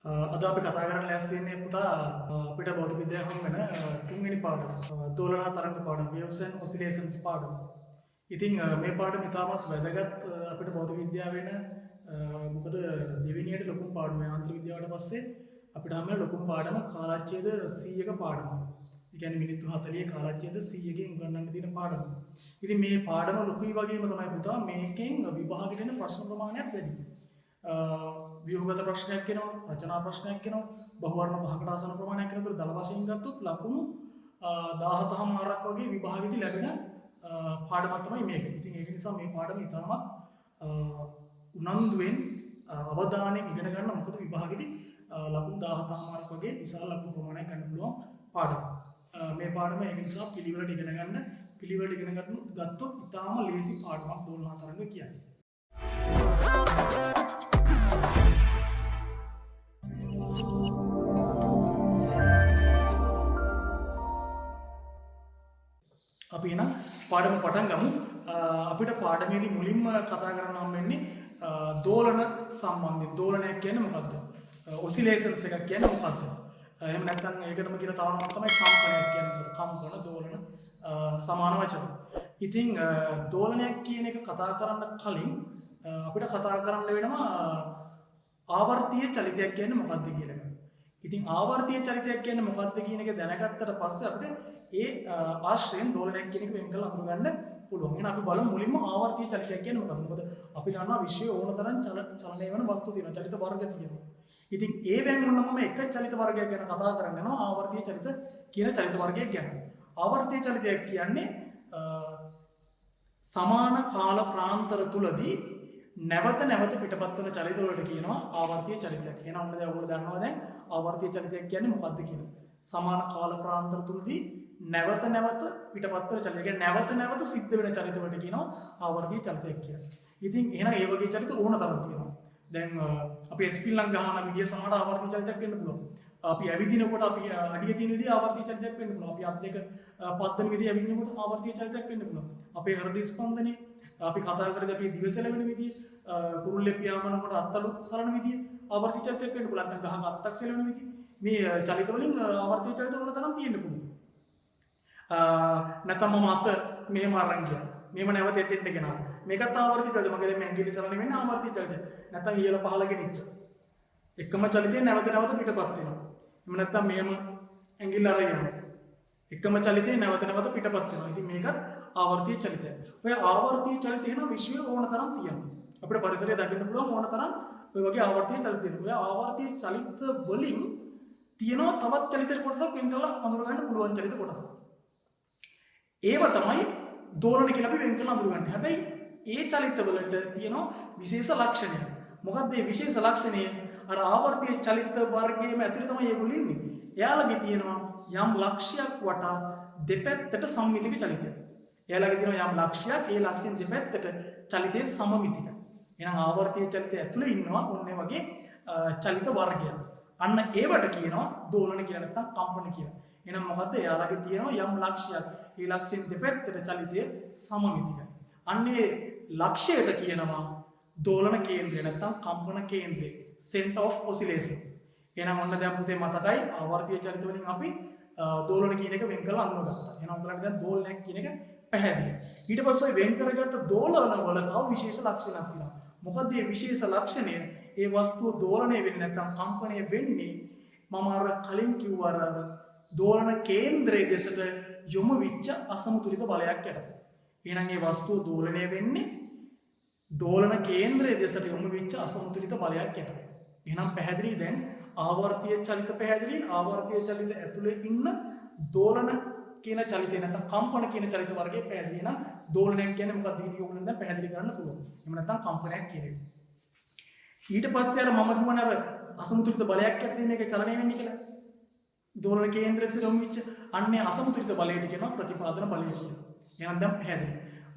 අද අපි කතා කරන්න ලෑස්ති වෙන්නේ පුතා අපිට භෞතික විද්‍යාව හම් වෙන තුන්වෙනි පාඩම දෝලන තරංග පාඩම waves and oscillations පාඩම. ඉතින් මේ පාඩම ඉතාමත් වැදගත් අපිට භෞතික විද්‍යාව වෙන මොකද දෙවෙනියට ලොකුම පාඩම යාන්ත්‍රික විද්‍යාවට පස්සේ අපිට හම් වෙන ලොකුම පාඩම කාලච්ඡේද 100ක පාඩම. ඒ කියන්නේ මිනිත්තු 40 කාලච්ඡේද 100කින් උගන්වන්න තියෙන පාඩම. ඉතින් මේ පාඩම ලොකුයි වගේම තමයි පුතා මේකෙන් විභාගෙට එන ප්‍රශ්න ප්‍රමාණයක් වැඩි. ව්‍යුහගත ප්‍රශ්නයක් එනවා රචනා ප්‍රශ්නයක් එනවා බහුවර්ණ පහකට ආසන ප්‍රමාණයක් එනතර දල වශයෙන් ගත්තොත් ලකුණු 17මාරක් වගේ විභාගෙදී ලැබෙන පාඩමක් තමයි මේක. ඉතින් ඒක නිසා මේ පාඩම ඉතාමත් උනන්දුවෙන් අවධානයෙන් ඉගෙන ගන්න මොකද විභාගෙදී ලකුණු 17මාරක් වගේ විශාල ලකුණු ප්‍රමාණයක් ගන්න පුළුවන් පාඩම. මේ පාඩම ඒක නිසා පිළිවෙලට ඉගෙන ගන්න පිළිවෙලට ඉගෙන ගත්තොත් ඉතාම ලේසි පාඩමක් දෝලන තරංග කියන්නේ. අපි එන පාඩම පටන් ගමු. අපිට පාඩමේදී මුලින්ම කතා කරන්න හම් වෙන්නේ දෝලන සම්බන්ධයෙන්. දෝලනයක් කියන්නේ මොකක්ද? ඔසිලේෂන්ස් එකක් කියන්නේ මොකක්ද? එහෙම නැත්නම් ඒකටම කියන තව නමක් තමයි කම්පනයක් කියන්නේ. කම්පන දෝලන සමාන වචන. ඉතින් දෝලනයක් කියන එක කතා කරන්න කලින් අපිට කතා කරන්න වෙනවා ආවර්තීය චලිතයක් කියන්නේ මොකක්ද කියලා. ඉතින් ආවර්තීය චලිතයක් කියන්නේ මොකක්ද කියන එක දැනගත්තට පස්සේ අපිට ඒ ආශ්‍රයෙන් දෝලනයක් කියන එක වෙන් කරලා අඳුරගන්න පුළුවන්. එහෙනම් අපි බලමු මුලින්ම ආවර්තීය චලිතයක් කියන්නේ මොකක්ද? මොකද අපි දන්නවා විශ්වයේ ඕන තරම් චලනය වෙන වස්තු තියෙනවා. චලිත වර්ග තියෙනවා. ඉතින් ඒ වෙන් වුණාම මම එක චලිත වර්ගයක් ගැන කතා කරන්න යනවා ආවර්තීය චලිත කියන චලිත වර්ගයක් ගැන. ආවර්තීය චලිතයක් කියන්නේ සමාන කාල ප්‍රාන්තර තුලදී නැවත නැවත පිටපත් වෙන චලිත වලට කියනවා ආවර්තීය චලිතයක්. එහෙනම් ඔන්න දැන් ඔයගොල්ලෝ දන්නවා දැන් ආවර්තීය චලිතයක් කියන්නේ මොකක්ද කියලා. සමාන කාල ප්‍රාන්තර තුලදී නැවත නැවත පිටපත් වෙන චලිතය. කියන්නේ නැවත නැවත සිද්ධ වෙන චලිත වලට කියනවා ආවර්තීය චලිතයක් කියලා. ඉතින් එහෙනම් ඒ වගේ චලිත ඕන තරම් තියෙනවා. දැන් අපි ස්පිල්ලම් ගහන විදිය සමහර ආවර්තීය චලිතයක් වෙන්න පුළුවන්. අපි ඇවිදිනකොට අපි අඩිය තියෙන විදිය ආවර්තීය චලිතයක් වෙන්න පුළුවන්. අපි අත් දෙක පද්දන විදිය ඇවිදිනකොට ආවර්තීය චලිතයක් වෙන්න පුළුවන්. අපේ හෘද ස්පන්දනය අපි කතා කරද්දී අපි දිව සැලවෙන විදිය කුරුල්ලේ පියාඹනකොට අත්තලු සලන විදිය ආවර්තීය චලිතයක් වෙන්න පුළුවන්. නැත්නම් ගහක අත්තක් සැලවෙන විදිය මේ චලිත වලින් ආවර්තීය චලිත වල තරම් තියෙන්න පුළුවන්. නැත්නම් මම අත මෙහෙම අරන් ගියා. මෙහෙම නැවත එතෙන්ට ගෙනා. මේකත් ආවර්තීය චලිත. මගේ දැන් ඇඟිලි චලනය වෙන්නේ ආවර්තීය චලිත. නැත්නම් ඉහළ පහළ ගෙනිච්ච. එකම චලිතය නැවත නැවත පිටපත් වෙනවා. එහෙම නැත්නම් මෙහෙම ඇඟිල්ල අරගෙන එකම චලිතය නැවත නැවත පිටපත් වෙනවා. ඉතින් මේකත් ආවර්තීය චලිතය. ඔය ආවර්තීය චලිතය වෙන විශ්වයේ ඕන තරම් තියෙනවා. අපිට පරිසරය දකින්න පුළුවන් ඕන තරම් ඔය වගේ ආවර්තීය චලිත තියෙනවා. ඔය ආවර්තීය චලිත වලින් තියෙනවා තවත් චලිත කොටසක් වෙන් කරලා අඳුර ගන්න පුළුවන් චලිත කොටසක්. ඒව තමයි දෝලන කියලා අපි වෙන් කරලා අඳුරගන්නේ. හැබැයි ඒ චලිතවලට තියෙනවා විශේෂ ලක්ෂණයක්. මොකක්ද මේ විශේෂ ලක්ෂණය? අර ආවර්තීය චලිත වර්ගයේම ඇතුළේ තමයි ඒගොල්ලෝ ඉන්නේ. එයාලගේ තියෙනවා යම් ලක්ෂයක් වටා දෙපැත්තට සම්මිතික චලිතයක්. එයාලගේ තියෙනවා යම් ලක්ෂයක් ඒ ලක්ෂයෙන් දෙපැත්තට චලිතයේ සමමිතිකයි. එහෙනම් ආවර්තීය චලිතය ඇතුළේ ඉන්නවා ඔන්නේ වගේ චලිත වර්ගයක්. අන්න ඒවට කියනවා දෝලන කියලා නැත්නම් කම්පන කියලා. එහෙනම් මොකද්ද? එයාලගේ තියෙනවා යම් ලක්ෂයක්. ඒ ලක්ෂයෙන් දෙපැත්තට චලිතය සමමිතිකයි. අන්නේ ලක්ෂයට කියනවා දෝලන කේන්ද්‍රය නැත්නම් කම්පන කේන්ද්‍රය. Center of Oscillations. එහෙනම් ඔන්න දැන් පුතේ මතකයි ආවර්තීය චලිත වලින් අපි දෝලන කියන එක වෙන් කරලා අඳුනගත්තා. එහෙනම් ඔයාලට දැන් දෝලනයක් කියන එක පැහැදිලි. ඊට පස්සේ වෙන් කරගත්ත දෝලන වල තව විශේෂ ලක්ෂණක් තියෙනවා. මොකද මේ විශේෂ ලක්ෂණය ඒ වස්තුව දෝලණය වෙන්නේ නැත්නම් කම්පණය වෙන්නේ මම අර කලින් කිව්වා අර දෝලන කේන්ද්‍රයේ දෙසට යොමු වෙච්ච අසමතුලිත බලයක් යටතේ. එහෙනම් මේ වස්තුව දෝලණය වෙන්නේ දෝලන කේන්ද්‍රයේ දෙසට යොමු වෙච්ච අසමතුලිත බලයක් යටතේ. එහෙනම් පැහැදිලි දැන් ආවර්තීය චලිත පැහැදිලි ආවර්තීය චලිත ඇතුලේ ඉන්න දෝලන කියන චලිතය නැත්නම් කම්පන කියන චලිත වර්ගයේ පැහැදිලි නම් දෝලනයක් කියන්නේ මොකක්ද කියන එක උගලෙන් දැන් පැහැදිලි කරන්න පුළුවන්. එහෙම නැත්නම් කම්පනයක් කියන්නේ. ඊට පස්සේ අර මම කියවන අර අසමතුලිත බලයක් යටතේ මේක චලනය වෙන්නේ කියලා. දෝලන කේන්ද්‍රයේ යොමු වෙච්ච අන්නේ අසමතුලිත බලයට කියනවා ප්‍රතිපාදන බලය කියලා. එහෙනම් දැන් පැහැදිලි.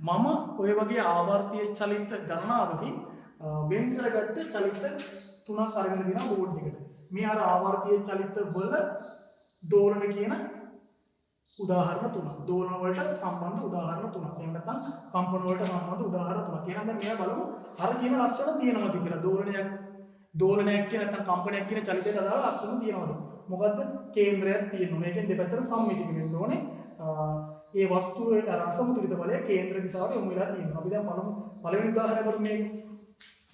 මම ඔය වගේ ආවර්තීය චලිත ගණනාවකින් වෙන් කරගත්ත චලිත තුනක් අරගෙන දෙනවා බෝඩ් එකට. මේ අර ආවර්තීය චලිත වල දෝලන කියන උදාහරණ තුනක්. දෝලන වලට සම්බන්ධ උදාහරණ තුනක්. එහෙම නැත්නම් කම්පන වලට සම්බන්ධ උදාහරණ තුනක්. එහෙනම් දැන් මෙයා බලමු අර කියන ලක්ෂණ තියෙනවද කියලා. දෝලනයක් දෝලනයක් කියන නැත්නම් කම්පනයක් කියන චලිතයට අදාළ ලක්ෂණ තියෙනවද? මොකද්ද? කේන්ද්‍රයක් තියෙනවා. මේකෙන් දෙපැත්තට සම්මිතික වෙන්න ඕනේ. ඒ වස්තුවේ අර අසමතුලිත බලය කේන්ද්‍ර දිශාවට යොමු වෙලා තියෙනවා. අපි දැන් පළවෙනි උදාහරණයක් මේක.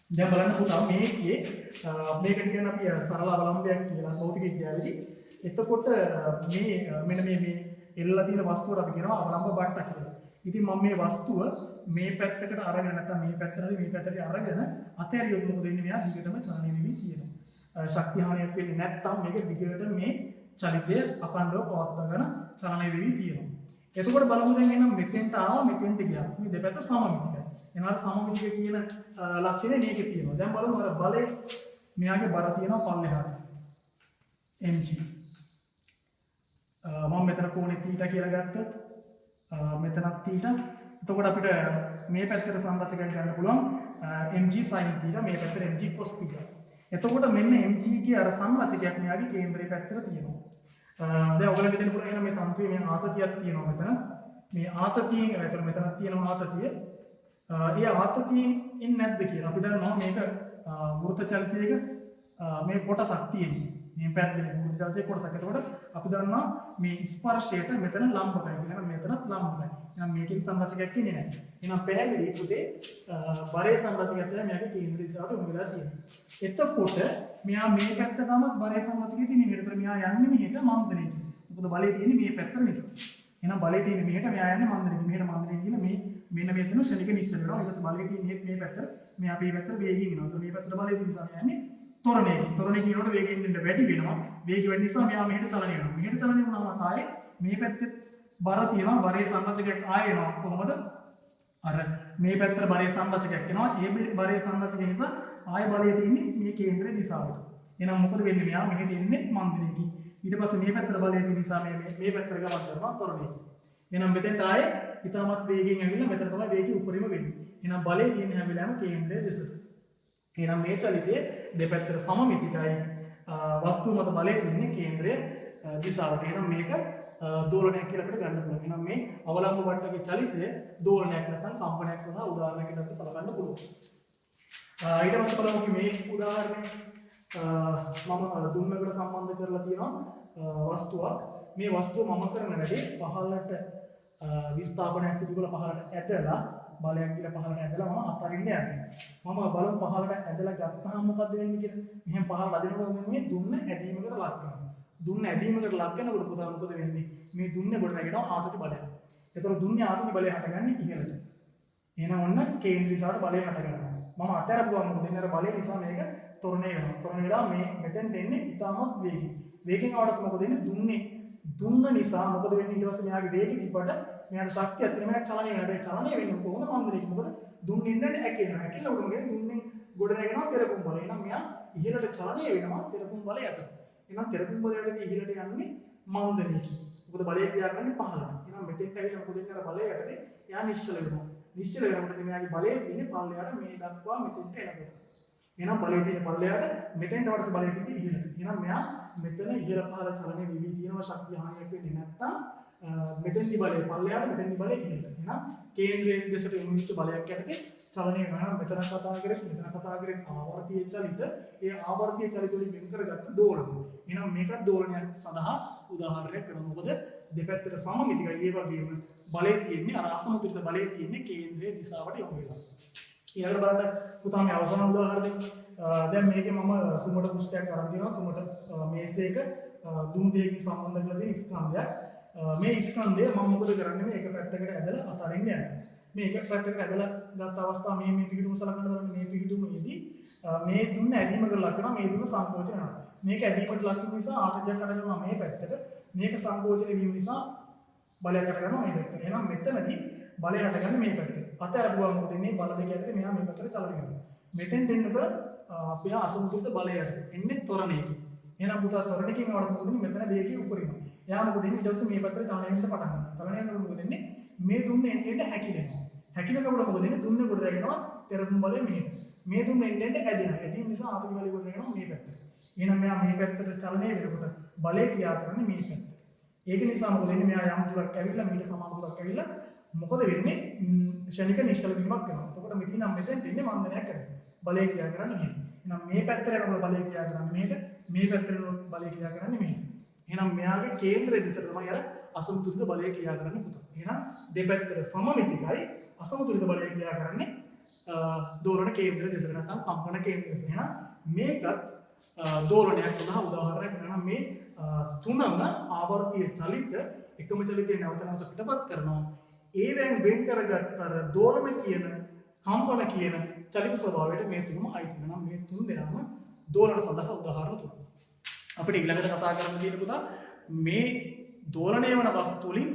දැන් බලන්න පුතා මේකේ මේකට කියන අපි සරල අවලම්බයක් කියලා භෞතික විද්‍යාවේදී. එතකොට මෙන්න මේ එල්ලලා තියෙන වස්තුවට අපි කියනවා අවලම්බ බට්ට කියලා. ඉතින් මම මේ වස්තුව මේ පැත්තකට අරගෙන නැත්නම් මේ පැත්තට මේ පැත්තට අරගෙන අතහැරියොත් මොකද වෙන්නේ? මෙයා දිගටම චලනය වෙවි තියෙනවා. ශක්ති හානියක් වෙන්නේ නැත්නම් මේක දිගට මේ චලිතය අඛණ්ඩව පවත්වාගෙන චලනය වෙවි තියෙනවා. එතකොට බලමු දැන් එහෙනම් මෙතෙන්ට ආවා මෙතෙන්ට ගියා. මේ දෙපැත්ත සමමිතිකයි. එනවා සමමිතික කියන ලක්ෂණය මේකේ තියෙනවා. දැන් බලමු අර බලය මෙයාගේ බර තියෙනවා පල්ලෙහාට. mg. මම මෙතන කෝණේ θ කියලා ගත්තොත් මෙතනත් θ. එතකොට අපිට මේ පැත්තට සංරචකයක් ගන්න පුළුවන් mg sin θ, මේ පැත්තට mg cos θ. එතකොට මෙන්න mg කිය අර සංරචකයක් මෙයාගේ කේන්ද්‍රයේ පැත්තට තියෙනවා. දැන් ඔයගොල්ලෝ මෙතන පුළුවන් එහෙනම් මේ තන්තුවේ මේ ආතතියක් තියෙනවා මෙතන. මේ ආතතියෙන් ඇතර මෙතනක් තියෙනවා ආතතිය. ඒ ආතතියෙන් ඉන්නේ නැද්ද කියලා අපි දන්නවා මේක වෘත චලිතයක මේ කොටසක් තියෙනවා. මේ පැත්තේ වෘත චලිතයේ කොටසක්. එතකොට අපි දන්නවා මේ ස්පර්ශයට මෙතන ලම්බකයි කියලා. මෙතනත් ලම්බකයි. එහෙනම් මේකේ සංරචකයක් ඉන්නේ නැහැ. එහෙනම් පැහැදිලි පුතේ බරේ සංරචකයක් තමයි මේකේ කේන්ද්‍ර දිශාවට යොමු වෙලා තියෙන්නේ. එතකොට මෙයා මේ පැත්තටමත් බරේ සංරචකයේ තියෙන විතර මෙයා යන්නේ මෙහෙට මන්දරේ. මොකද බලය තියෙන්නේ මේ පැත්තට නිසා. එහෙනම් බලය තියෙන්නේ මෙහෙට මෙයා යන්නේ මන්දරේ. මෙහෙට මන්දරේ කියන මේ මෙන්න මෙතන ශනික නිශ්චල වෙනවා. ඊට පස්සේ බලය තියෙන්නේ මේ පැත්තට. මෙයා මේ පැත්තට වේගයෙන් එනවා. ඒතකොට මේ පැත්තට බලය තියෙන නිසා මෙයා යන්නේ ත්වරණයකින්. ත්වරණය කියනකොට වේගයෙන් එන්න වැඩි වෙනවා. වේගය වැඩි නිසා මෙයා මෙහෙට චලනය වෙනවා. මෙහෙට චලනය වුණාම ආයේ මේ පැත්තේ බර තියෙනවා. බරේ සංරචකයක් ආයෙ එනවා. කොහොමද? අර මේ පැත්තට බරේ සංරචකයක් එනවා. ඒ බරේ සංරචකය නිසා ආයෙ බලය තියෙන්නේ මේ කේන්ද්‍රයේ දිශාවට. එහෙනම් මොකද වෙන්නේ? මෙයා මෙහෙට එන්නේ මන්දරේකින්. ඊට පස්සේ මේ පැත්තට බලය තියෙන නිසා මේ පැත්තට ගමන් කරනවා ත්වරණයකින්. එහෙනම් මෙතෙන්ට ආයේ ඊටමත් වේගයෙන් ඇවිල්ලා මෙතන තමයි වේගය උඩරිම වෙන්නේ. එහෙනම් බලය තියෙන හැම වෙලාවෙම කේන්ද්‍රයේ දෙසට. එහෙනම් මේ චලිතයේ දෙපැත්තට සමමිතිකයි. වස්තුව මත බලය තියෙන්නේ කේන්ද්‍රයේ දිශාවට. එහෙනම් මේක දෝලනයක් කියලා අපිට ගන්න පුළුවන්. එහෙනම් මේ අවලම්බ බට්ටගේ චලිතය දෝලනයක් නැත්නම් කම්පනයක් සඳහා උදාහරණයකට අපිට සලකන්න පුළුවන්. ඊට පස්සේ බලමු මේ උදාහරණය මම දුන්නකට සම්බන්ධ කරලා තියෙනවා වස්තුවක්. මේ වස්තුව මම කරන වැඩේ පහළට විස්ථාපනයක් සිදු කරලා පහළට ඇදලා බලයක් දීලා පහළට ඇදලා මම අතරින්න යනවා. මම බලමු පහළට ඇදලා ගත්තාම මොකද වෙන්නේ කියලා. මෙහෙම පහළ අදිනකොට මේ දුන්න ඇදීමකට ලක් වෙනවා. දුන්න ඇදීමකට ලක් වෙනකොට පුතා මොකද වෙන්නේ? මේ දුන්නේ ගොඩ නැගෙනවා ආතති බලය. ඒතකොට දුන්නේ ආතති බලය හටගන්නේ ඉහළට. එහෙනම් ඔන්න කේන්ද්‍ර දිශාවට බලය හටගන්නවා. මම අතහැරපුවා මොකද වෙන්නේ? අර බලය නිසා මේක ත්වරණය වෙනවා. ත්වරණය වෙලා මේ මෙතෙන්ට එන්නේ ඉතාමත් වේගයෙන්. වේගෙන් ආවටස් මොකද වෙන්නේ? දුන්න නිසා මොකද වෙන්නේ? ඊට පස්සේ මෙයාගේ වේගය තිබ්බට මෙයාට ශක්තියක් තියෙන මෙයා චලනය වෙනවා. ඒ චලනය වෙන්නේ කොහොමද? මන්දරේක. මොකද දුන්නේ ඉන්නන්නේ ඇකිලෙනවා. ඇකිලලා උඩම ගිහින් දුන්නේ ගොඩ නැගෙනවා තෙරපුම් බලය. එහෙනම් මෙයා ඉහළට චලනය වෙනවා තෙරපුම් බලය යටතේ. එහෙනම් තෙරපුම් බලයට ඉහළට යන්නේ මන්දරේකින්. මොකද බලය ක්‍රියා කරන්නේ පහළට. එහෙනම් මෙතෙන්ට ඇවිල්ලා මොකද වෙන්නේ? අර බලය යටතේ එයා නිශ්චල වෙනවා. නිශ්චල වෙනකොට මෙයාගේ බලය තියෙන්නේ පල්ලයට මේ දක්වා මෙතෙන්ට එනකොට. එහෙනම් බලය තියෙන පල්ලයට මෙතෙන්ට වඩා බලය තියෙන්නේ ඉහළට. එහෙනම් මෙයා මෙතන ඉහළ පහළ චලනය වෙවි තියෙනවා. ශක්තිය හානියක් වෙන්නේ නැත්තම් මෙතෙන්දි බලය පල්ලයට මෙතෙන්දි බලය ඉහළට. එහෙනම් කේන්ද්‍රයේ දෙසට යොමු වෙච්ච බලයක් යටතේ චලනය වෙනවා. මෙතන කතා කරේ ආවර්තීය චලිත. ඒ ආවර්තීය චලිත වලින් වෙන් කරගත්ත දෝලන. එහෙනම් මේක දෝලනයක් සඳහා උදාහරණයක් කරනවා. මොකද දෙපැත්තට සමමිතිකයි. ඒ වගේම බලය තියෙන්නේ අර අසමතුලිත බලය තියෙන්නේ කේන්ද්‍රයේ දිශාවට යොමු වෙලා. ඊළඟට බලන්න පුතා මේ අවසාන උදාහරණය. දැන් මේකේ මම සුමට පුෂ්ඨයක් අරන් දෙනවා. සුමට මේසයක දුම් දෙකකින් සම්බන්ධ කරලා තියෙන ස්කන්ධයක්. මේ ස්කන්ධය මම මොකද කරන්නේ? මේක පැත්තකට ඇදලා අතරින් යනවා. මේක පැත්තකට ඇදලා ගත්ත අවස්ථාව මේ පිටුම සලකන්න බලන්න. මේ පිටුමේදී මේ දුන්න ඇදීමකට ලක් වෙනවා. මේ දුන්න සංකෝචන වෙනවා. මේක ඇදීමකට ලක් වීම නිසා ආතතියක් හටගන්නවා මේ පැත්තට. මේක සංකෝචන වීම නිසා බලයක් හටගන්නවා මේ පැත්තට. එහෙනම් මෙතනදී බලය හටගන්නේ මේ පැත්තේ. අතහැරපුවා මොකද වෙන්නේ? බල දෙක ඇතුලේ මෙහා මේ පැත්තට චලනය වෙනවා. මෙතෙන් දෙන්නතර අපේ අසමතුලිත බලය යටතේ එන්නේ ත්වරණයකින්. එහෙනම් පුතා ත්වරණයකින් වඩා මොකද වෙන්නේ? මෙතන වේගය උපරිම. එයා මොකද වෙන්නේ? ඊට පස්සේ මේ පැත්තට චලනය වෙන්න පටන් ගන්නවා. චලනය වෙනකොට මොකද වෙන්නේ? මේ දුන්නේ එන්නේ හැකිලෙනවා. හැකිලෙනකොට මොකද වෙන්නේ? දුන්නේ ගොඩ රැගෙනවා තෙරපුම් බලය මෙහෙට. මේ දුන්නේ එන්නේ ඇදෙනවා. ඇදීම නිසා ආතති බලය ගොඩ රැගෙනවා මේ පැත්තට. එහෙනම් මෙයා මේ පැත්තට චලනය වෙනකොට බලය ක්‍රියා කරන්නේ මේ පැත්තට. ඒක නිසා මොකද වෙන්නේ? මෙයා යම් දුරක් ඇවිල්ලා මීට සමාන දුරක් ඇවිල්ලා මොකද වෙන්නේ? ශනික නිශ්චල වීමක් වෙනවා. එතකොට මෙතන නම් මෙතෙන් ඉන්නේ මන්දනයක් කරනවා. බලය ක්‍රියා කරන්නේ මෙහෙට. එහෙනම් මේ පැත්තට යනකොට බලය ක්‍රියා කරන්නේ මෙහෙට. මේ පැත්තට යනකොට බලය ක්‍රියා කරන්නේ මෙහෙට. එහෙනම් මෙයාගේ කේන්ද්‍රයේ දිශට තමයි අර අසමතුලිත බලය ක්‍රියා කරන්නේ පුතා. එහෙනම් දෙපැත්තට සමමිතිකයි අසමතුලිත බලය ක්‍රියා කරන්නේ දෝලන කේන්ද්‍ර දිශට නැත්නම් කම්පන කේන්ද්‍ර දිශට. එහෙනම් මේකත් දෝලනයක් සඳහා උදාහරණයක් වෙනවා. මේ තුනම ආවර්තීය චලිත එකම චලිතය නැවත නැවත පිටපත් කරනවා. ඒවෙන් වෙන් කරගත් අර දෝලන කියන කම්පන කියන චලිත ස්වභාවයට මේ තුනම අයිති වෙනවා. මේ තුන් දෙනාම දෝලන සඳහා උදාහරණ තුනක්. අපිට ඊළඟට කතා කරන්න තියෙන පුතා මේ දෝලණය වන වස්තු වලින්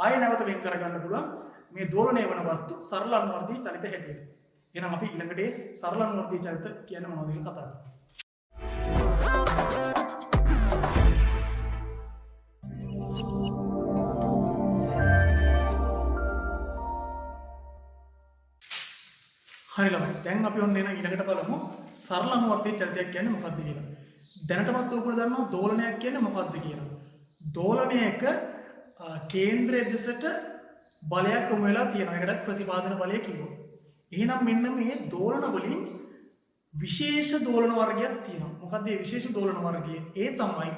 ආය නැවත වෙන් කරගන්න පුළුවන් මේ දෝලණය වන වස්තු සරල අනුවර්තී චලිත හැටියට. එහෙනම් අපි ඊළඟට සරල අනුවර්තී චලිත කියන්නේ මොනවද කියලා කතා කරමු. හරි ළමයි. දැන් අපි ඔන්න එන ඊළඟට බලමු සරල අනුවර්තී චලිතයක් කියන්නේ මොකක්ද කියලා. දැනටමත් ඔයගොල්ලෝ දන්නවා දෝලනයක් කියන්නේ මොකක්ද කියලා. දෝලනයක කේන්ද්‍රයේ දෙසට බලයක් යොමු වෙලා තියෙනවා. ඒකටත් ප්‍රතිපාදන බලය කිව්වොත්. එහෙනම් මෙන්න මේ දෝලන වලින් විශේෂ දෝලන වර්ගයක් තියෙනවා. මොකක්ද මේ විශේෂ දෝලන වර්ගය? ඒ තමයි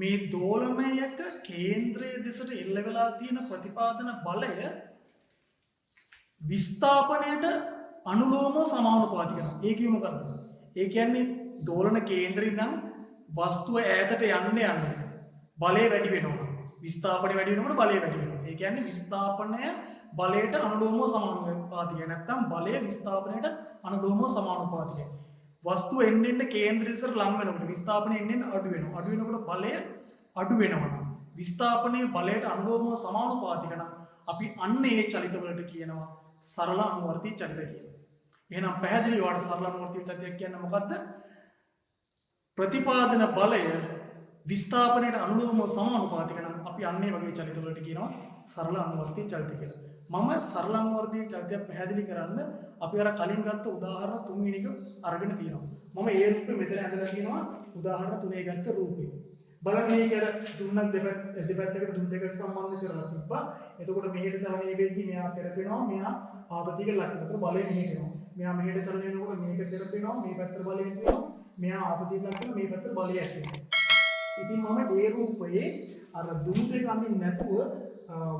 මේ දෝලනයක කේන්ද්‍රයේ දෙසට එල්ල වෙලා තියෙන ප්‍රතිපාදන බලය විස්ථාපනයට අනුලෝමව සමානුපාතික වෙනවා. ඒ කිව්ව මොකද්ද? ඒ කියන්නේ දෝලන කේන්ද්‍රේ ඉඳන් වස්තුව ඈතට යන්න බලය වැඩි වෙනවා. විස්ථාපනය වැඩි වෙනකොට බලය වැඩි වෙනවා. ඒ කියන්නේ විස්ථාපනය බලයට අනුලෝමව සමානුපාතිකයි. නැත්නම් බලය විස්ථාපනයට අනුලෝමව සමානුපාතිකයි. වස්තුව එන්න කේන්ද්‍රය ඉස්සර ලං වෙනකොට විස්ථාපනය එන්න අඩු වෙනවා. අඩු වෙනකොට බලය අඩු වෙනවා. විස්ථාපනය බලයට අනුලෝමව සමානුපාතික නම් අපි අන්න ඒ චලිත වලට කියනවා සරල අනුවර්තී චලිත කියලා. එහෙනම් පැහැදිලිව වාට සරල අනුවර්තී චලිතයක් කියන්නේ මොකද්ද? ප්‍රතිපාදන බලය විස්ථාපනයට අනුලෝමව සමානුපාතික නම් අපි අන්නේ වගේ චලිත වලට කියනවා සරල අනුවර්තී චලිත කියලා. මම සරල අනුවර්තී චලිතයක් පැහැදිලි කරන්න අපි අර කලින් ගත්ත උදාහරණ තුන්වෙනි එක අරගෙන තියෙනවා. මම ඒ රූපෙ මෙතන ඇඳලා තියෙනවා උදාහරණ තුනේ ගත්ත රූපේ. බලන්න මේක අර තුනක් දෙපැත්තකට තුන් දෙකකට සම්බන්ධ කරලා තිබ්බා. එතකොට මෙහෙට චලනය වෙද්දී මෙයා තෙරපෙනවා, මෙයා ආපතික ලක්ෂණතර බලය මෙහෙට එනවා. මෙයා මෙහෙට චලනය වෙනකොට මේක තෙරපෙනවා, මේ පැත්තට බලය ඇතිවෙනවා. මෙයා ආපතික ලක්ෂණ මේ පැත්තට බලය ඇතිවෙනවා. ඉතින් මම ඒ රූපයේ අර දුම් දෙක අඳින්න නැතුව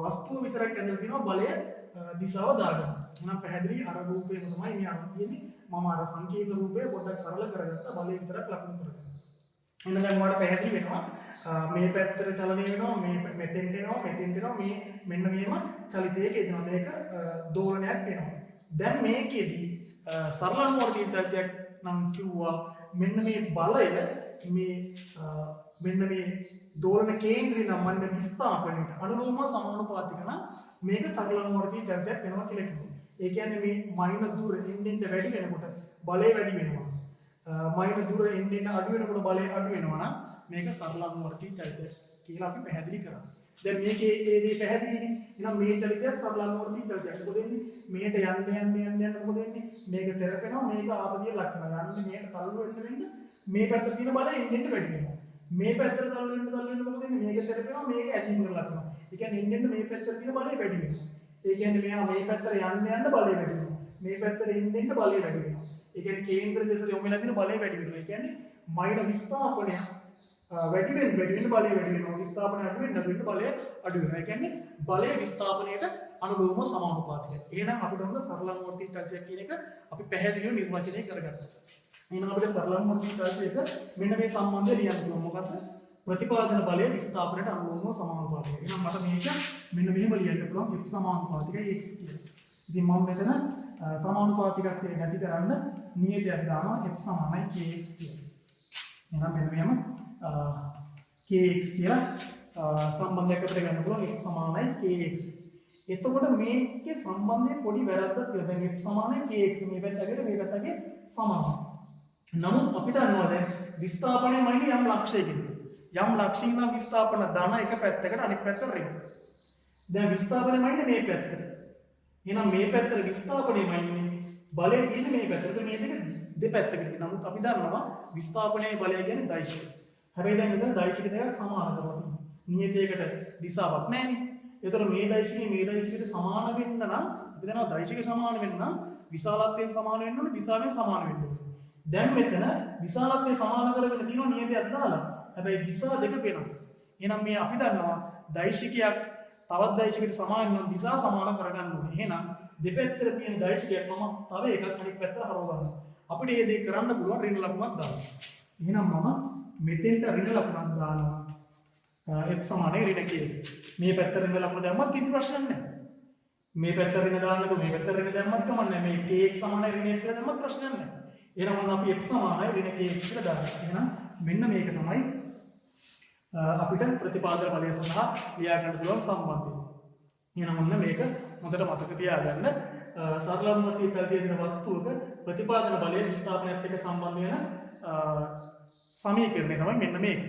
වස්තුව විතරක් ඇඳලා තිනවා බලය දිශාව දාගන්න. එහෙනම් පැහැදිලි අර රූපේම තමයි මේ අරන් තියෙන්නේ. මම අර සංකීර්ණ රූපය පොඩ්ඩක් සරල කරගත්තා බලය විතරක් ලකුණු කරගන්න. එහෙනම් දැන් ඔයාලට පැහැදිලි වෙනවා මේ පැත්තට චලනය වෙනවා, මේ මෙතෙන්ට එනවා, මෙතෙන්ට එනවා, මේ මෙන්න මෙහෙම චලිතයක එනවා. මේක දෝලනයක් වෙනවා. දැන් මේකෙදි සරල අනුවර්තී චලිතයක් නම් කිව්වා මෙන්න මේ බලය මෙන්න මේ දෝලන කේන්ද්‍රය නම් මන්න විස්ථාපනයට අනුලෝමව සමානුපාතික නම් මේක සරල අනුවර්තී චලිතයක් වෙනවා කියලා කිව්වා. ඒ කියන්නේ මේ මයින දුර එන්න වැඩි වෙනකොට බලය වැඩි වෙනවා. මයින දුර එන්න අඩු වෙනකොට බලය අඩු වෙනවා නම් මේක සරල අනුවර්තී චලිතය කියලා අපි පැහැදිලි කරා. දැන් මේකේ ඒ දේ පැහැදිලිනේ. එහෙනම් මේ චලිතය සරල අනුවර්තී චලිතයක්. මොකද වෙන්නේ? මෙහෙට යන්න මොකද වෙන්නේ? මේක තෙරපෙනවා, මේක ආපදිය ලක් වෙනවා. යන්නේ මෙහෙට තල්ලු වෙන්න මේ පැත්තට තියෙන බලය එන්න වැඩි වෙනවා. මේ පැත්තට තල්ලු වෙන්න මොකද වෙන්නේ? මේක තෙරපෙනවා, මේක ඇජින් කරලා ලක් වෙනවා. ඒ කියන්නේ එන්න මේ පැත්තට තියෙන බලය වැඩි වෙනවා. ඒ කියන්නේ මෙයා මේ පැත්තට යන්න බලය වැඩි වෙනවා. මේ පැත්තට එන්න බලය වැඩි වෙනවා. ඒ කියන්නේ කේන්ද්‍ර දෙසට යොමු වෙලා තියෙන බලය වැඩි වෙනවා. ඒ කියන්නේ මයින විස්ථාපනය වැඩි වෙන බලය වැඩි වෙනවා. විස්ථාපනය අඩු වෙන බලය අඩු වෙනවා. ඒ කියන්නේ බලය විස්ථාපනයට අනුලෝමව සමානුපාතිකයි. එහෙනම් අපිට උන සරල අනුවර්තී චලිතයක් කියන එක අපි පැහැදිලිව නිර්වචනය කරගත්තා. එහෙනම් අපිට සරල අනුවර්තී චලිතයක මෙන්න මේ සම්බන්ධය ලියන්න පුළුවන්. මොකද්ද? ප්‍රතිපාදන බලය විස්ථාපනයට අනුලෝමව සමානුපාතිකයි. එහෙනම් මට මේක මෙන්න මෙහෙම ලියන්න පුළුවන්. f සමානුපාතිකයි x කියලා. ඉතින් මම මෙතන සමානුපාතිකත්වය නැති කරන්න නියතයක් දානවා f සමානයි kx කියලා. එහෙනම් මෙන්න මෙහෙම kx කියලා සම්බන්ධයක් අපිට ගන්න පුළුවන් f සමානයි kx. එතකොට මේකේ සම්බන්ධයේ පොඩි වැරද්දක් තියෙනවා. දැන් f සමානයි kx මේ පැත්තගේ සමානයි. නමුත් අපිට දන්නවා දැන් විස්ථාපනයේ මයිනේ යම් ලක්ෂයකින්. යම් ලක්ෂයකින් නම් විස්ථාපන ධන එක පැත්තකට අනෙක් පැත්තට ඍණ. දැන් විස්ථාපනයේ මයිනේ මේ පැත්තට. එහෙනම් මේ පැත්තට විස්ථාපනයේ මයිනේ බලය තියෙන්නේ මේ පැත්තට. මේ දෙක දෙපැත්තකට. නමුත් අපි දන්නවා විස්ථාපනයේ බලය කියන්නේ දෛශික. හැබැයි දැන් මෙතන දෛශික දෙකක් සමාන කරලා තියෙනවා. නියතයකට දිශාවක් නැහැනේ. ඒතර මේ දෛශිකේ මේ දෛශිකයට සමාන වෙන්න නම් අපි දන්නවා දෛශික සමාන වෙන්න නම් විශාලත්වයෙන් සමාන වෙන්න ඕනේ දිශාවෙන් සමාන වෙන්න ඕනේ. දැන් මෙතන විශාලත්වය සමාන කරගෙන තියෙනවා නියතයක් දාලා. හැබැයි දිශා දෙක වෙනස්. එහෙනම් මේ අපි දන්නවා දෛශිකයක් තවත් දෛශිකයකට සමාන නම් දිශා සමාන කරගන්න ඕනේ. එහෙනම් දෙපැත්තට තියෙන දෛශිකයක් මම තව එකක් අනිත් පැත්තට හරව ගන්නවා. අපිට මේ දේ කරන්න පුළුවන් ඍණ ලකුණක් දාන්න. එහෙනම් මම මෙතෙන්ට ඍණ ලකුණක් දානවා. x සමානයි ඍණ kx. මේ පැත්තට ඍණ ලකුණ දැම්මත් කිසි ප්‍රශ්නයක් නැහැ. මේ පැත්තට ඍණ දාන්න તો මේ පැත්තට ඍණ දැම්මත් කමක් නැහැ. මේ kx සමානයි ඍණ f කියලා දැම්මත් ප්‍රශ්නයක් නැහැ. එහෙනම් ඔන්න අපි x සමානයි ඍණ kx කියලා දානවා. එහෙනම් මෙන්න මේක තමයි අපිට ප්‍රතිපාදන බලය සඳහා ලියා ගන්න පුළුවන් සම්බන්ධය. එහෙනම් ඔන්න මේක හොඳට මතක තියාගන්න. සරලවම තලයේ තියෙන වස්තුවක ප්‍රතිපාදන බලය විස්ථාපනයත් එක්ක සම්බන්ධ වෙන සමීකරණය තමයි මෙන්න මේක.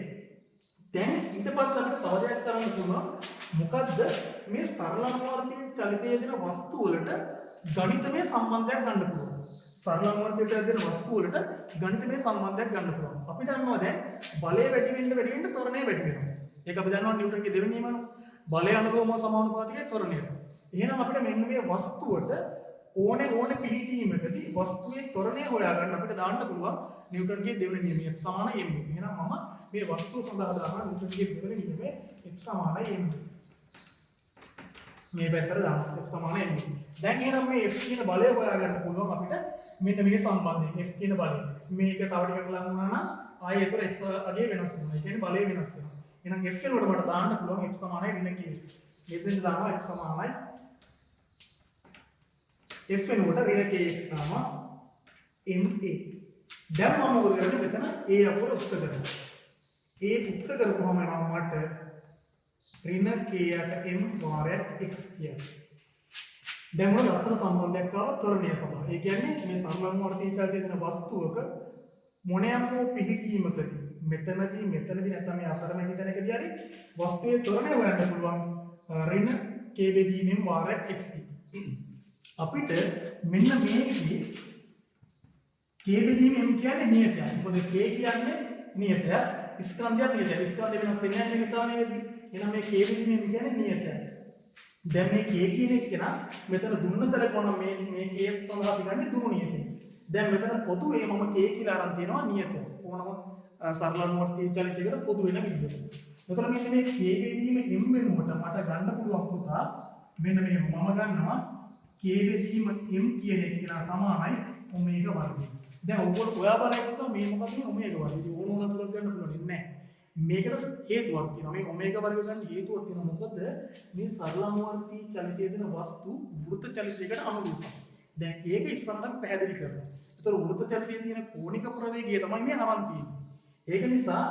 දැන් ඊට පස්සේ අපිට තව දෙයක් කරන්න පුළුවන්. මොකද්ද මේ සරලවර්තී චලිතයේ දෙන වස්තු වලට ගණිතමය සම්බන්ධයක් ගන්න පුළුවන්. සරලවර්තී චලිතයේ දෙන වස්තු වලට ගණිතමය සම්බන්ධයක් ගන්න පුළුවන්. අපි දන්නවා දැන් බලය වැඩි වෙන්න ත්වරණය වැඩි වෙනවා. ඒක අපි දන්නවා නිව්ටන්ගේ දෙවෙනි නියමන. බලය අනුලෝම සමානුපාතිකයි ත්වරණයට. එහෙනම් අපිට මෙන්න මේ වස්තුවට ඕනේ පිළිදීමකදී වස්තුවේ ත්වරණය හොයාගන්න අපිට දාන්න පුළුවන් නිව්ටන්ගේ දෙවෙනි නියමය F = m. එහෙනම් මම මේ වස්තුව සඳහා දානවා නිව්ටන්ගේ දෙවෙනි නියමය F = m. මේ පැත්තට දානවා F = m. දැන් එහෙනම් මේ F කියන බලය හොයාගන්න පුළුවන් අපිට මෙන්න මේ සම්බන්ධයෙන් F කියන බලය. මේක තව ටිකක් ලඟ වුණා නම් ආයෙ ඒතර x අගේ වෙනස් වෙනවා. ඒ කියන්නේ බලය වෙනස් වෙනවා. එහෙනම් F වෙනකොට මට දාන්න පුළුවන් F = ඍණ kx. මෙතෙන් දානවා F = F වෙනකොට ඍණ kx දානවා ma. දැන් මම මොකද කරන්නේ මෙතන a අපුර උත්ත කරනවා. a උත්ත කරපුවම එනවා මට ඍණ k යට m වාරයක් x කියන්නේ. දැන් මොන ලස්සන සම්බන්ධයක් ආව ත්වරණය සඳහා. ඒ කියන්නේ මේ සම්බන්ධවර්තී චලිතයේ තියෙන වස්තුවක මොනෑම පිහිටීමකදී මෙතනදී නැත්නම් මේ අතරමැදි තැනකදී හරි වස්තුවේ ත්වරණය හොයන්න පුළුවන් ඍණ k බෙදීමෙන් වාරයක් x. අපිට මෙන්න මේකේ k බෙදීම m කියන්නේ නියතයක්. මොකද k කියන්නේ නියතයක්. ස්කන්ධයක් නියතයක්. ස්කන්ධය වෙනස් වෙන්නේ නැහැ මේක තානේදී. එහෙනම් මේ k බෙදීම m කියන්නේ නියතයක්. දැන් මේ k කියන එක නා මෙතන දුන්න සැලකුවම මේ k සඳහා අපි ගන්නේ දුරු නියතය. දැන් මෙතන පොදුවේ මම k කියලා අරන් තියනවා නියතය. ඕනම සරලවර්තී චලිතයකට පොදු වෙන විදිහට. එතකොට මෙන්න මේ k බෙදීම m වෙනුවට මට ගන්න පුළුවන් පුතා මෙන්න මේ මම ගන්නවා k බෙදීම m කියන එක කියලා සමානයි ඔමේගා වර්ගය. දැන් ඔයගොල්ලෝ ඔයා බලද්දී මේ මොකක්ද මේ ඔමේගා වර්ගය. ඉතින් ඕන තුනක් ගන්න පුළුවන් නෑ. මේකට හේතුවක් තියෙනවා. මේ ඔමේගා වර්ගය ගන්න හේතුවක් තියෙනවා. මොකද මේ සරලවර්තී චලිතයේ දෙන වස්තු වෘත්ත චලිතයකට අනුරූපයි. දැන් ඒක ඉස්සරහට පැහැදිලි කරනවා. ඒතර වෘත්ත චලිතයේ තියෙන කෝණික ප්‍රවේගය තමයි මේ අරන් තියෙන්නේ. ඒක නිසා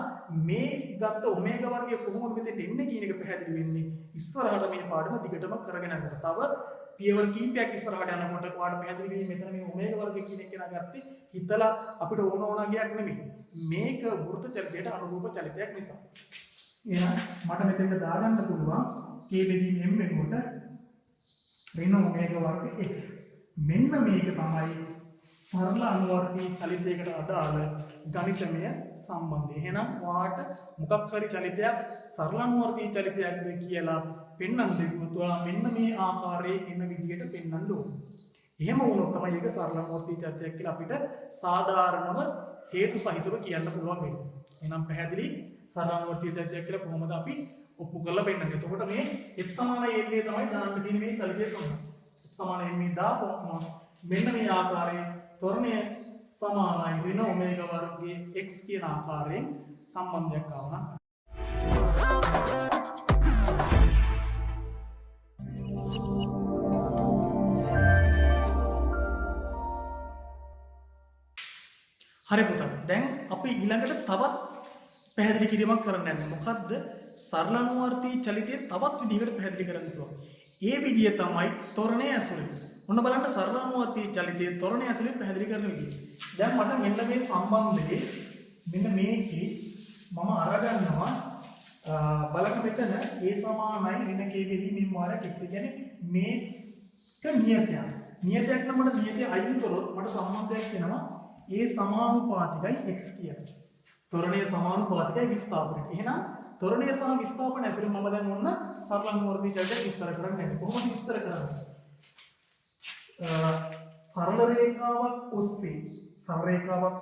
මේ ගත්ත ඔමේගා වර්ගය කොහොමද මෙතෙන්ට එන්නේ කියන එක පැහැදිලි වෙන්නේ ඉස්සරහට මේ පාඩම දිගටම කරගෙන යනකොට. තව පියවර කීපයක් ඉස්සරහට යනකොට ඔයාලට පැහැදිලි වෙන්නේ මෙතන මේ ඔමේගා වර්ගය කියන එක නාගත්තේ හිතලා අපිට ඕනගයක් නෙමෙයි. මේක වෘත්ත චලිතයට අනුරූප චලිතයක් නිසා. එහෙනම් මට මෙතෙන්ට දාගන්න පුළුවන් k බෙදීම m වෙනකොට ඍණ ඔමේගා වර්ග x. මෙන්න මේක තමයි සරල අනුවර්තී චලිතයකට අදාළ ගණිතමය සම්බන්ධය. එහෙනම් ඔයාට මොකක් හරි චලිතයක් සරල අනුවර්තී චලිතයක්ද කියලා පෙන්වන්න දෙවුවා මෙන්න මේ ආකාරයේ එන විදිහට පෙන්වන්න ඕනේ. එහෙම වුණොත් තමයි ඒක සරල අනුවර්තී චලිතයක් කියලා අපිට සාධාරණව හේතු සහිතව කියන්න පුළුවන් වෙන්නේ. එහෙනම් පැහැදිලි සරල අනුවර්තී චලිතයක් කියලා කොහොමද අපි ඔප්පු කරලා පෙන්වන්නේ. එතකොට මේ x සමානයි m තමයි දාන්න තියෙන මේ චලිතය සමග. x සමානයි m දාපුවම මෙන්න මේ ආකාරයේ ත්වරණය සමානයි ඍණ ඔමේගා වර්ගයේ x කියන ආකාරයෙන් සම්බන්ධයක් ආවනම් හරි පුතා. දැන් අපි ඊළඟට තවත් පැහැදිලි කිරීමක් කරන්න යන්නේ. මොකද්ද? සරල අනුවර්තී චලිතය තවත් විදිහකට පැහැදිලි කරන්න පුළුවන්. ඒ විදිය තමයි ත්වරණය ඇසුරින්. ඔන්න බලන්න සරල අනුවර්තී චලිතයේ ත්වරණය ඇසුරින් පැහැදිලි කරන විදිය. දැන් මට මෙන්න මේ සම්බන්ධයේ මෙන්න මේකේ මම අරගන්නවා බලන්න මෙතන a සමානයි ඍණ k බෙදීමෙන් වාරයක් x කියන්නේ මේක නියතයක්. නියතයක් නම් මට නියතය අයින් කරොත් මට සම්බන්ධයක් වෙනවා a සමානුපාතිකයි x කියන්නේ. ත්වරණය සමානුපාතිකයි විස්ථාපනයට. එහෙනම් ත්වරණය සහ විස්ථාපන ඇසුරින් මම දැන් ඔන්න සරල අනුවර්තී චලිතය විස්තර කරන්න යන්නේ. කොහොමද විස්තර කරන්නේ? සරල රේඛාවක්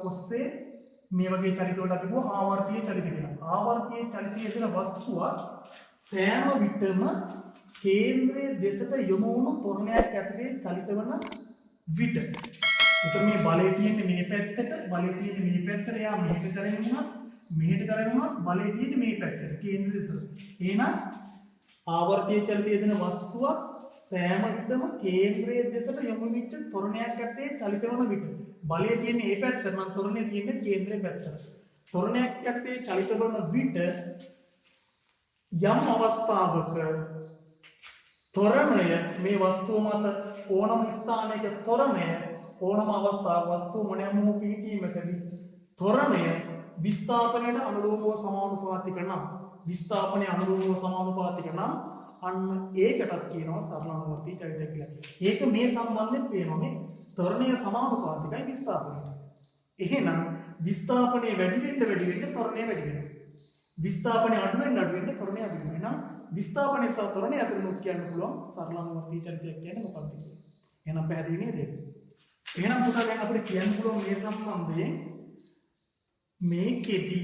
ඔස්සේ මේ වගේ චලිත වලට අපි කියනවා ආවර්තීය චලිත කියලා. ආවර්තීය චලිතයේ යෙදෙන වස්තුව සෑම විටම කේන්ද්‍රයේ දෙසට යොමු වුණු ත්වරණයක් ඇතුලේ චලිත වන විට. ඒතර මේ බලය තියෙන්නේ මේ පැත්තට, බලය තියෙන්නේ මේ පැත්තට, යා මෙහෙට කරගෙන වුණත්, මෙහෙට කරගෙන වුණත් බලය තියෙන්නේ මේ පැත්තට කේන්ද්‍රය දෙසට. එහෙනම් ආවර්තීය චලිතයේ යෙදෙන වස්තුව සෑම විටම කේන්ද්‍රයේ දෙසට යොමු වෙච්ච ත්වරණයක් ඇත්තේ චලිත වන විට බලය තියෙන්නේ මේ පැත්තට නම් ත්වරණය තියෙන්නේ කේන්ද්‍රයේ පැත්තට. ත්වරණයක් ඇත්තේ චලිත වන විට යම් අවස්ථාවක ත්වරණය මේ වස්තුව මත ඕනම ස්ථානයක ත්වරණය ඕනම අවස්ථාවක වස්තුව මොනෑම හෝ පිහිටීමකදී ත්වරණය විස්ථාපනයට අනුරූපව සමානුපාතික නම් අන්න ඒකටත් කියනවා සරලානුවර්තී චලිතය කියලා. ඒක මේ සම්බන්ධයෙන් පේනවා මේ ත්වරණය සමානුපාතිකයි විස්ථාපනයට. එහෙනම් විස්ථාපනය වැඩි වෙන්න ත්වරණය වැඩි වෙනවා. විස්ථාපනය අඩු වෙන්න ත්වරණය අඩු වෙනවා. එහෙනම් විස්ථාපනය සහ ත්වරණය අසලනුත් කියන්න පුළුවන් සරලානුවර්තී චලිතයක් කියන්නේ මොකක්ද කියලා. එහෙනම් පැහැදිලි නේද? එහෙනම් පුතා දැන් අපිට කියන්න පුළුවන් මේ සම්බන්ධයෙන් මේකෙදි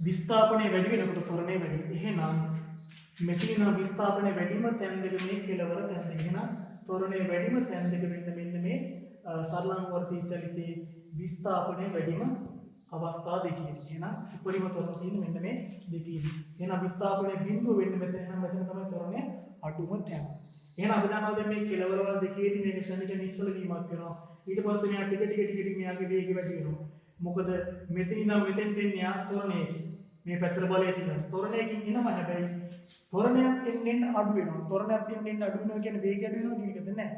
විස්ථාපනය වැඩි වෙනකොට ත්වරණය වැඩි. එහෙනම් මෙතන විස්ථාපනය වැඩිම තැන් දෙක මේ කෙලවර තැන් දෙක. එහෙනම් ත්වරණය වැඩිම තැන් දෙක මෙන්න මේ සරලානුවර්තී චලිතයේ විස්ථාපනය වැඩිම අවස්ථා දෙකේදී. එහෙනම් උපරිම ත්වරණ තියෙන්නේ මෙන්න මේ දෙකේදී. එහෙනම් විස්ථාපනය බිඳුව වෙන්නේ මෙතන. එහෙනම් මෙතන තමයි ත්වරණය අඩුම තැන. එහෙනම් අපි දන්නවා දැන් මේ කෙලවරවල දෙකේදී මේ ක්ෂණික නිශ්චල වීමක් වෙනවා. ඊට පස්සේ මෙයා ටික මෙයාගේ වේගය වැඩි වෙනවා. මොකද මෙතන ඉඳන් මෙතෙන්ට එන්නේ ත්වරණයකින්. මේ පැත්තට බලය තියෙනවා. ත්වරණයකින් එනම හැබැයි ත්වරණයක් එන්න අඩු වෙනවා. ත්වරණයක් එන්න අඩු වෙනවා කියන්නේ වේගය අඩු වෙනවා කියන එකද නැහැ.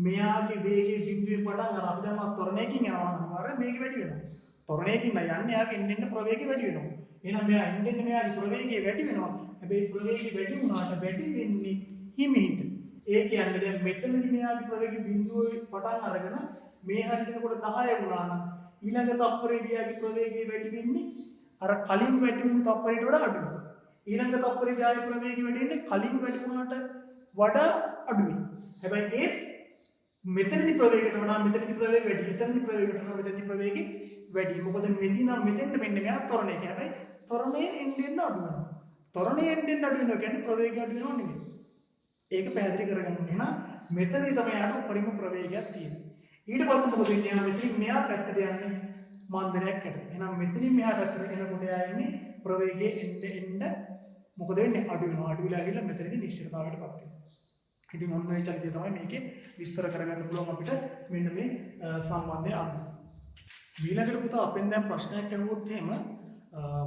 මෙයාගේ වේගයේ බිඳුවේ පටන් අර අපි දන්නවා ත්වරණයකින් යනවා නම් අනිවාර්යෙන් වේගය වැඩි වෙනවා. ත්වරණයකින් යන්නේ එයාගේ එන්න ප්‍රවේගය වැඩි වෙනවා. එහෙනම් මෙයා එන්න මෙයාගේ ප්‍රවේගය වැඩි වෙනවා. හැබැයි ප්‍රවේගය වැඩි වුණාට වැඩි වෙන්නේ හිමීට. ඒ කියන්නේ දැන් මෙතනදී මෙයාගේ ප්‍රවේගය බිඳුවේ පටන් අරගෙන මේ හරියනකොට 10 වුණා නම් ඊළඟ තප්පරේදී යාගේ ප්‍රවේගය වැඩි වෙන්නේ අර කලින් වැඩි වුණු තප්පරයට වඩා අඩු වෙනවා. ඊළඟ තප්පරේදී යාගේ ප්‍රවේගය වැඩි වෙන්නේ කලින් වැඩි වුණාට වඩා අඩු වෙනවා. හැබැයි ඒ මෙතනදී ප්‍රවේගයට වඩා මෙතනදී ප්‍රවේගය වැඩි. එතනදී ප්‍රවේගයට වඩා මෙතනදී ප්‍රවේගය වැඩි. මොකද මෙතෙන්ට මෙන්න මෙයා ත්වරණය කියන්නේ. හැබැයි ත්වරණය එන්න අඩු වෙනවා. ත්වරණය එන්න අඩු වෙනවා කියන්නේ ප්‍රවේගය අඩු වෙනව නෙමෙයි. ඒක පැහැදිලි කරගන්න ඕනේ. එහෙනම් මෙතනදී තමයි යාට උපරිම ප්‍රවේගයක් තියෙන්නේ. ඊට පස්සේ මොකද වෙන්නේ? මෙතනින් මෙහා පැත්තට යන්නේ මාන්දරයක් ඇට. එහෙනම් මෙතනින් මෙහා පැත්තට එනකොට යා ඉන්නේ ප්‍රවේගයේ එන්න මොකද වෙන්නේ? අඩු වෙනවා. අඩු වෙලා ගිහලා මෙතනදී නිශ්චිතතාවයටපත් වෙනවා. ඉතින් ඔන්න ඔය චලිතය තමයි මේකේ විස්තර කරගන්න පුළුවන් අපිට මෙන්න මේ සම්බන්ධය අනුව. ඊළඟට පුතා අපෙන් දැන් ප්‍රශ්නයක් අහුවොත් එහෙම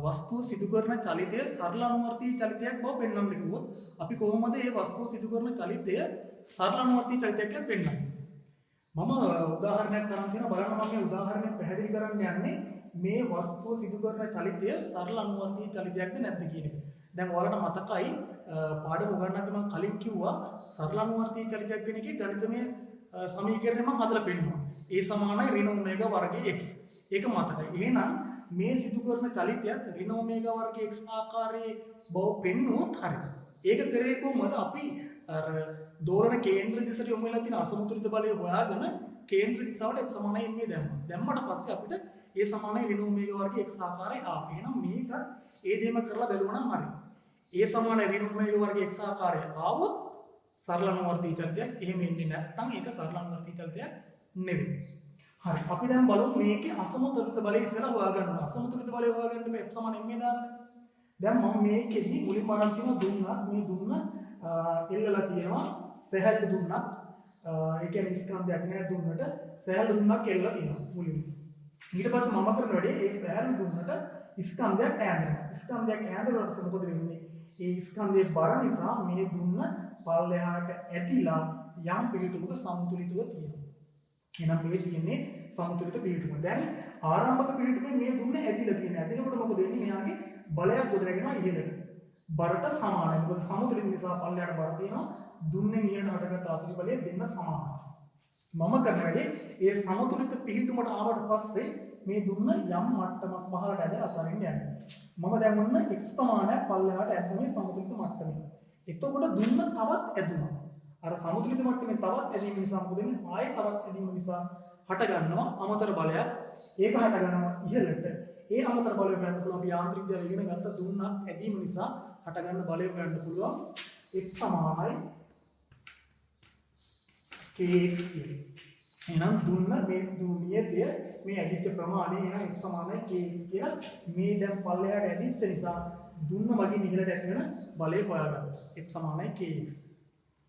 වස්තුව සිදු කරන චලිතය සරලානුවර්තී චලිතයක් බව පෙන්වන්න කිව්වොත් අපි කොහොමද මේ වස්තුව සිදු කරන චලිතය සරලානුවර්තී චලිතයක් කියලා පෙන්වන්නේ? මම උදාහරණයක් කරන් තියෙනවා බලන්න. මම මේ උදාහරණය පැහැදිලි කරන්න යන්නේ මේ වස්තුව සිදු කරන චලිතය සරලානුවර්තී චලිතයක්ද නැද්ද කියන එක. දැන් ඔයාලට මතකයි පාඩම උගන්වද්දී මම කලින් කිව්වා සරලානුවර්තී චලිතයක් වෙන එකේ ගණිතමය සමීකරණය මම හදලා පෙන්නනවා. ඒ සමානයි ඍණ ඔමේගා වර්ගයේ x. ඒක මතකයි. එහෙනම් මේ සිදු කරන චලිතයත් ඍණ ඔමේගා වර්ගයේ x ආකාරයේ බව පෙන්වුවොත් හරියි. ඒක කරේ කොහොමද? අපි අර දෝලන කේන්ද්‍ර දිශට යොමු වෙලා තියෙන අසමතුලිත බලය හොයාගෙන කේන්ද්‍ර දිශාවට x සමානයි මේ දැම්මා. දැම්මට පස්සේ අපිට ඒ සමානයි ඍණ ඔමේගා වර්ගයේ x ආකාරය ආවා. එහෙනම් මේක ඒ දෙයම කරලා බැලුවා නම් හරියි. ඒ සමානයි ඍණ ඔමේගා වර්ගයේ x ආකාරය ආවොත් සරලානුවර්තී චලිතයක්. එහෙම එන්නේ නැත්නම් ඒක සරලානුවර්තී චලිතයක් නෙවෙයි. හරි. අපි දැන් බලමු මේකේ අසමතුලිත බලය ඉස්සෙල්ලා හොයාගන්න ඕන. අසමතුලිත බලය හොයාගන්න මේ f සමාන m දාන්න. දැන් මම මේකෙදි මුලින්ම අරන් තියෙන දුන්නා මේ දුන්න එල්ලලා තියෙනවා සහැල්ලු දුන්නක්. ඒ කියන්නේ ස්කන්ධයක් නෑ දුන්නට සහැල්ලු දුන්නක් එල්ලලා තියෙනවා මුලින්ම. ඊට පස්සේ මම කරන වැඩේ ඒ සහැල්ලු දුන්නට ස්කන්ධයක් ඈඳනවා. ස්කන්ධයක් ඈඳලා පස්සේ මොකද වෙන්නේ? ඒ ස්කන්ධයේ බර නිසා මේ දුන්න පල්ලෙහාට ඇදිලා යම් පිළිතුරක සමතුලිතව තියෙනවා. එහෙනම් මේ තියෙන්නේ සමතුලිත පිළිතුරක. දැන් ආරම්භක පිළිතුරේ මේ දුන්න ඇදිලා තියෙනවා. ඇදිනකොට මොකද වෙන්නේ? මෙයාගේ බලයක් ගොඩනගෙනවා ඉහළට. බරට සමානයි. මොකද සමතුලිත නිසා පල්ලෙහාට බර තියෙනවා. දුන්නෙන් ඉහළට හටගත් ආතුලික බලය දෙන්න සමානයි. මම කරන වැඩේ ඒ සමතුලිත පිළිතුරට ආවට පස්සේ මේ දුන්න යම් මට්ටමක් පහළට ඇදලා අතරින් යන්නේ. මම දැන් ඔන්න x ප්‍රමාණයක් පල්ලෙහාට ඇද්ද මේ සමතුලිත මට්ටමේ. එතකොට දුන්න තවත් ඇදුණා. අර සමතුලිත මට්ටමේ තවත් ඇදීම නිසා මොකද වෙන්නේ? ආයෙ තවත් ඇදීම නිසා හට ගන්නවා අමතර බලයක්. ඒක හට ගන්නවා ඉහළට. ඒ අමතර බලය ගන්න පුළුවන් අපි යාන්ත්‍රික දේවල් ඉගෙන ගත්ත දුන්නක් ඇදීම නිසා හට ගන්න බලය ගන්න පුළුවන් x සමානයි kx කියලා. එහෙනම් දුන්න මේ නියතිය මේ ඇදිච්ච ප්‍රමාණය එහෙනම් x සමානයි kx කියලා මේ දැන් පල්ලෙහාට ඇදිච්ච නිසා දුන්න මගින් ඉහළට ඇති වෙන බලය හොයාගත්තා. x සමානයි kx.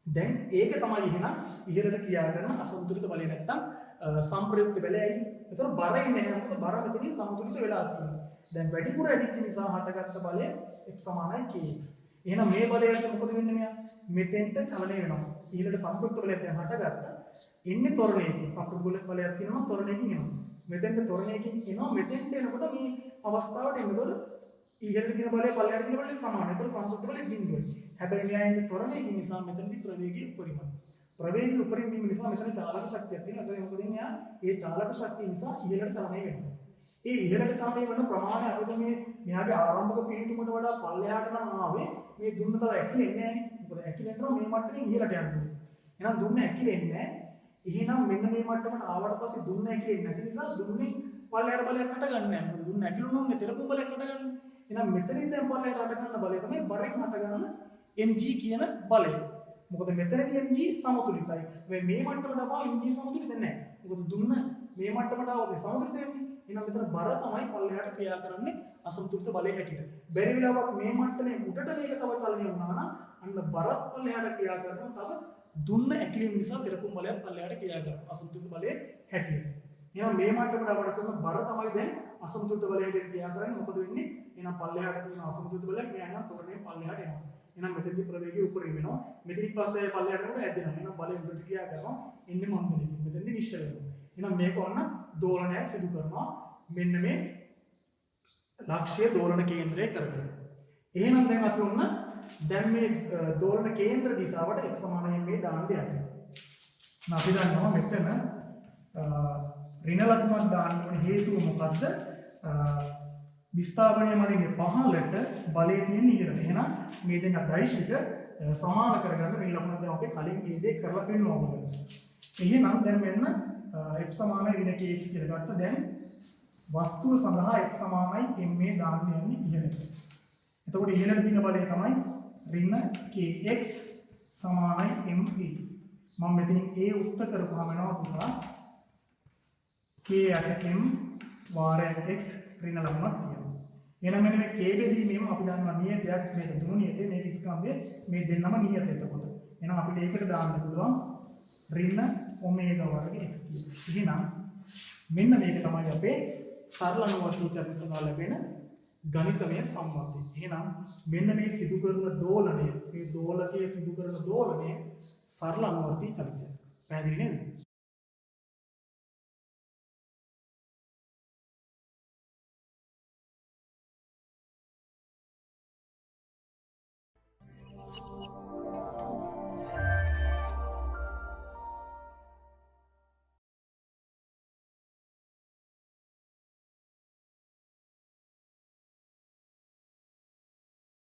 දැන් ඒක තමයි එහෙනම් ඉහළට ක්‍රියා කරන අසමතුලිත බලය නැත්තම් සම්ප්‍රයුක්ත බලයයි. ඒතර බර ඉන්නේ නැහැ. මොකද බර මෙතනින් සමතුලිත වෙලා තියෙනවා. දැන් වැඩිපුර ඇදිච්ච නිසා හටගත්ත බලය x සමානයි kx. එහෙනම් මේ බලයට මොකද වෙන්නේ මෙයා? මෙතෙන්ට චලනය වෙනවා. ඊළඟට සම්ප්‍රයුක්ත බලයක් දැන් හටගත්තා. එන්නේ ත්වරණයකින්. සම්ප්‍රයුක්ත බලයක් තියෙනවා ත්වරණයකින් එනවා. මෙතෙන්ට ත්වරණයකින් එනවා. මෙතෙන්ට එනකොට මේ අවස්ථාවට එනකොට ඊළඟ දින බලය පල්ලයට දින බලය සමානයි. ඒතර සම්ප්‍රයුක්ත බලය බිඳුවයි. හැබැයි මෙයා ඉන්නේ ත්වරණයකින් නිසා මෙතනදී ප්‍රවේගය උපරිමයි. ප්‍රවේගය උපරිම වීම නිසා මෙතන චාලක ශක්තියක් තියෙනවා. එතකොට මොකද වෙන්නේ? ඒ චාලක ශක්තිය නිසා ඉහළට චලනය වෙනවා. ඒ ඉහළට චලනය වෙන ප්‍රමාණය අපිට මේ මෙයාගේ ආරම්භක පිළිතුමට වඩා පල්ලෙහාට නම් ආවේ මේ දුන්න තව ඇකිලෙන්නේ නැහැ නේ. මොකද ඇකිලෙනවා මේ මට්ටමින් ඉහළට යනවා. එහෙනම් දුන්න ඇකිලෙන්නේ නැහැ. එහෙනම් මෙන්න මේ මට්ටමට ආවට පස්සේ දුන්න ඇකිලෙන්නේ නැති නිසා දුන්නේ පල්ලෙහාට බලයක් හටගන්නේ නැහැ. මොකද දුන්න ඇකිලුනොත් මේ තෙරපුම් බලයක් හටගන්නේ. එහෙනම් මෙතනින් දැන් පල්ලෙහාට හටගන්න බලය තමයි බරෙන් හටගන්න mg කියන බලය. මොකද මෙතනදී mg සමතුලිතයි. මේ මට්ටමට ආවම mg සමතුලිත නැහැ. මොකද දුන්න මේ මට්ටමට ආවොත් සමතුලිත වෙන්නේ. එහෙනම් මෙතන බර තමයි පල්ලෙහාට ක්‍රියා කරන්නේ අසමතුලිත බලයේ හැටියට. බැරි වෙලාවක් මේ මට්ටමේ උඩට මේක තව චලනය වුණා නම් අන්න බරත් පල්ලෙහාට ක්‍රියා කරනවා. තව දුන්න ඇකිලීම නිසා තෙරපුම් බලයක් පල්ලෙහාට ක්‍රියා කරනවා අසමතුලිත බලයේ හැටියට. එහෙනම් මේ මට්ටමට ආවම බර තමයි දැන් අසමතුලිත බලයේ හැටියට ක්‍රියා කරන්නේ. මොකද වෙන්නේ? එහෙනම් පල්ලෙහාට තියෙන අසමතුලිත බලයක් මෙයා නම් තොරණේ පල්ලෙහාට එනවා. එහෙනම් මෙතනදී ප්‍රවේගය උඩරින් වෙනවා. මෙතනින් පස්සේ පල්ලෙහාට යනකොට ඇදෙනවා. එහෙනම් බලය උඩට ක්‍රියා කරනවා. එන්නේ මන්දලකින්. මෙතනදී නිශ්චල වෙනවා. එහෙනම් මේක ඔන්න දෝලනයක් සිදු කරනවා. මෙන්න මේ ලක්ෂ්‍ය දෝලන කේන්ද්‍රය කරගෙන. එහෙනම් දැන් අපි ඔන්න දැන් මේ දෝලන කේන්ද්‍ර දිශාවට x සමානයි මේ දාන්න යන්නේ. අපි දන්නවා මෙතන ඍණ ලකුණක් දාන්න ඕන හේතුව මොකද්ද? විස්ථාපනය මනින්නේ පහළට බලය තියෙන ඉහළට. එහෙනම් මේ දෙන්න දෛශික සමාන කරගන්න මේ ලකුණ දැන් අපි කලින් මේ දේ කරලා පෙන්නනවා මොකද. එහෙනම් දැන් මෙන්න x සමානයි ඍණ kx කියලා ගත්තා. දැන් වස්තුව සඳහා x සමානයි ma දාන්න යන්නේ ඉහළට. එතකොට ඉහළට තියෙන බලය තමයි ඍණ kx සමානයි ma. මම මෙතනින් a උත්ත කරපුවාම වෙනවා පුතා k යට m වාරයක් x ඍණ ලකුණක් තියෙනවා. එහෙනම් මෙන්න මේ k බෙදීමේම අපි දන්නවා නියතයක් මේක දුණු නියතේ මේක ස්කන්ධය මේ දෙන්නම නියත එතකොට. එහෙනම් අපිට ඒකට දාන්න පුළුවන් ඍණ ඔමේගා වර්ග x කියලා. එහෙනම් මෙන්න මේක තමයි අපේ සරල අනුවර්තී චලන සඳහා ලැබෙන ගණිතමය සම්බන්ධය. එහෙනම් මෙන්න මේ සිදු කරන දෝලනය, මේ දෝලකයේ සිදු කරන දෝලනය සරල අනුවර්තී චලිතය. පැහැදිලි